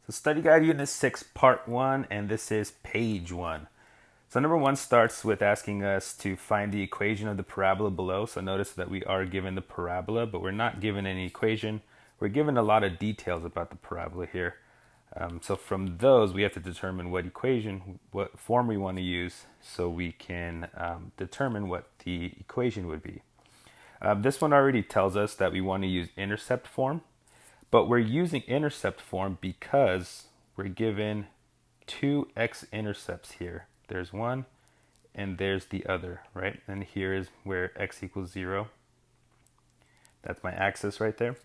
So Study Guide Unit 6, Part 1, and this is page 1. So number 1 starts with asking us to find the equation of the parabola below. So notice that we are given the parabola, but we're not given any equation. We're given a lot of details about the parabola here. So from those, we have to determine what equation, what form we want to use so we can determine what the equation would be. This one already tells us that we want to use intercept form. But we're using intercept form because we're given two x-intercepts here. There's one and there's the other, right? And here is where x equals 0. That's my axis right there.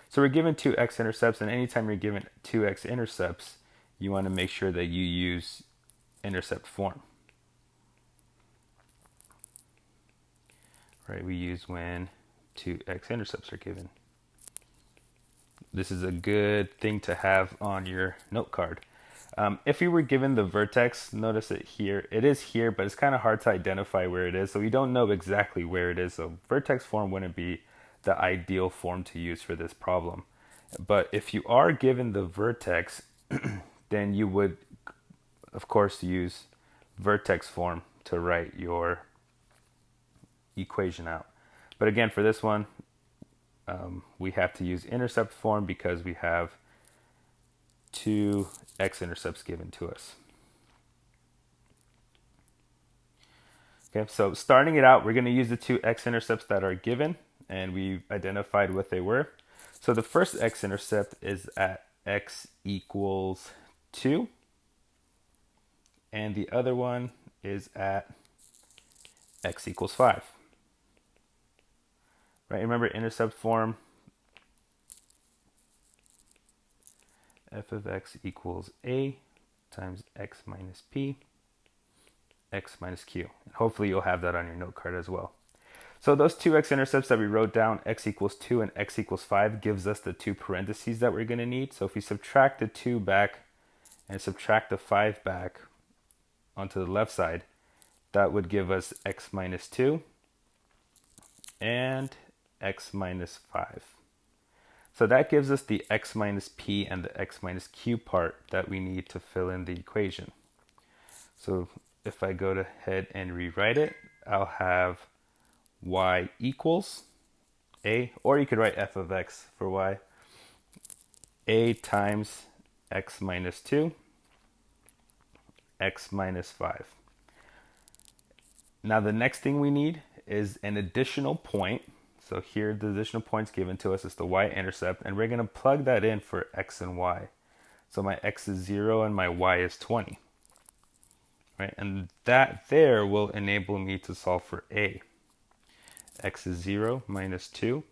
So we're given two x-intercepts, and anytime you're given two x-intercepts, you want to make sure that you use intercept form. Right, we use when two x-intercepts are given. This is a good thing to have on your note card. If you were given the vertex, notice it here. It is here, but it's kind of hard to identify where it is. So we don't know exactly where it is. So vertex form wouldn't be the ideal form to use for this problem. But if you are given the vertex, then you would, of course, use vertex form to write your equation out. But again, for this one, we have to use intercept form because we have two x-intercepts given to us. Okay, so starting it out, we're going to use the two x-intercepts that are given, and we identified what they were. So the first x-intercept is at x equals 2, and the other one is at x equals 5. Right, remember intercept form, f of x equals a times x minus p, x minus q. And hopefully you'll have that on your note card as well. So those two x-intercepts that we wrote down, x equals 2 and x equals 5, gives us the two parentheses that we're going to need. So if we subtract the 2 back and subtract the 5 back onto the left side, that would give us x minus 2 and x minus 5. So that gives us the x minus p and the x minus q part that we need to fill in the equation. So if I go ahead and rewrite it, I'll have y equals a, or you could write f of x for y, a times x minus 2, x minus 5. Now the next thing we need is an additional point. So here the additional points given to us is the y-intercept, and we're going to plug that in for x and y. So my x is 0 and my y is 20. Right? And that there will enable me to solve for a. X is 0 minus 2.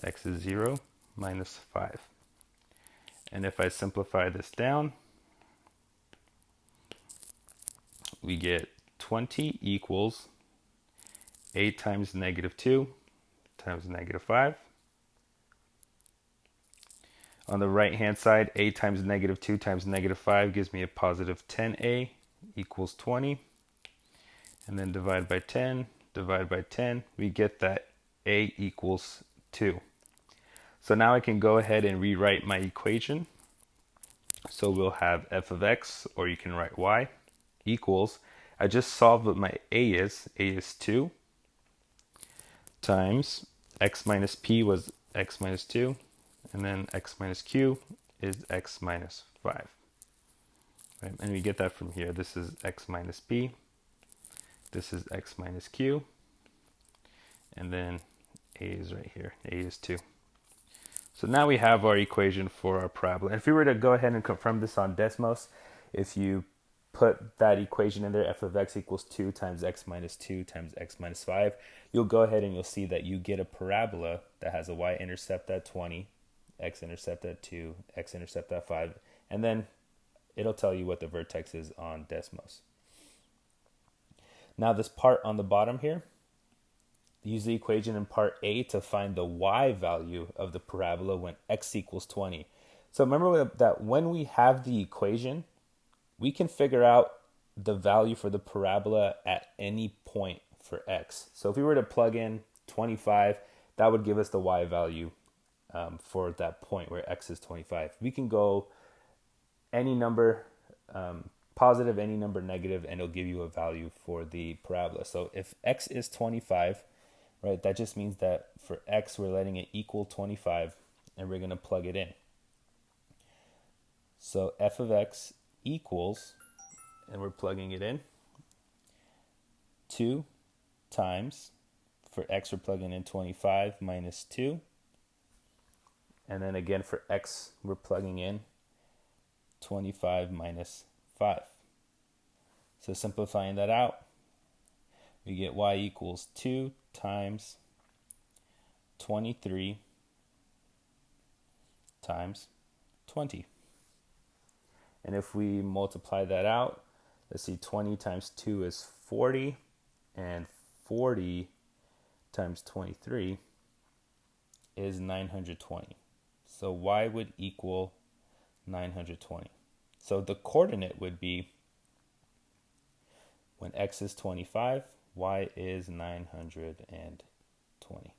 X is 0 minus 5. And if I simplify this down, we get 20 equals a times negative 2 times negative 5. On the right hand side, a times negative 2 times negative 5 gives me a positive 10a equals 20. And then divide by 10, divide by 10, we get that a equals 2. So now I can go ahead and rewrite my equation. So we'll have f of x, or you can write y, equals, I just solved what my a is 2, times x minus p was x minus 2, and then x minus q is x minus 5. Right? And we get that from here. This is x minus p, this is x minus q, and then a is right here, a is 2. So now we have our equation for our parabola. And if we were to go ahead and confirm this on Desmos, if you put that equation in there, f of x equals 2 times x minus 2 times x minus 5, you'll go ahead and you'll see that you get a parabola that has a y-intercept at 20, x-intercept at 2, x-intercept at 5, and then it'll tell you what the vertex is on Desmos. Now this part on the bottom here, use the equation in part A to find the y value of the parabola when x equals 20. So remember that when we have the equation, we can figure out the value for the parabola at any point for x. So if we were to plug in 25, that would give us the y value for that point where x is 25. We can go any number positive, any number negative, and it'll give you a value for the parabola. So if x is 25, right, that just means that for x, we're letting it equal 25, and we're going to plug it in. So f of x equals, and we're plugging it in, 2 times, for x we're plugging in 25 minus 2, and then again for x we're plugging in 25 minus 5. So simplifying that out, we get y equals 2 times 23 times 20. And if we multiply that out, let's see, 20 times 2 is 40, and 40 times 23 is 920. So y would equal 920. So the coordinate would be, when x is 25, y is 920.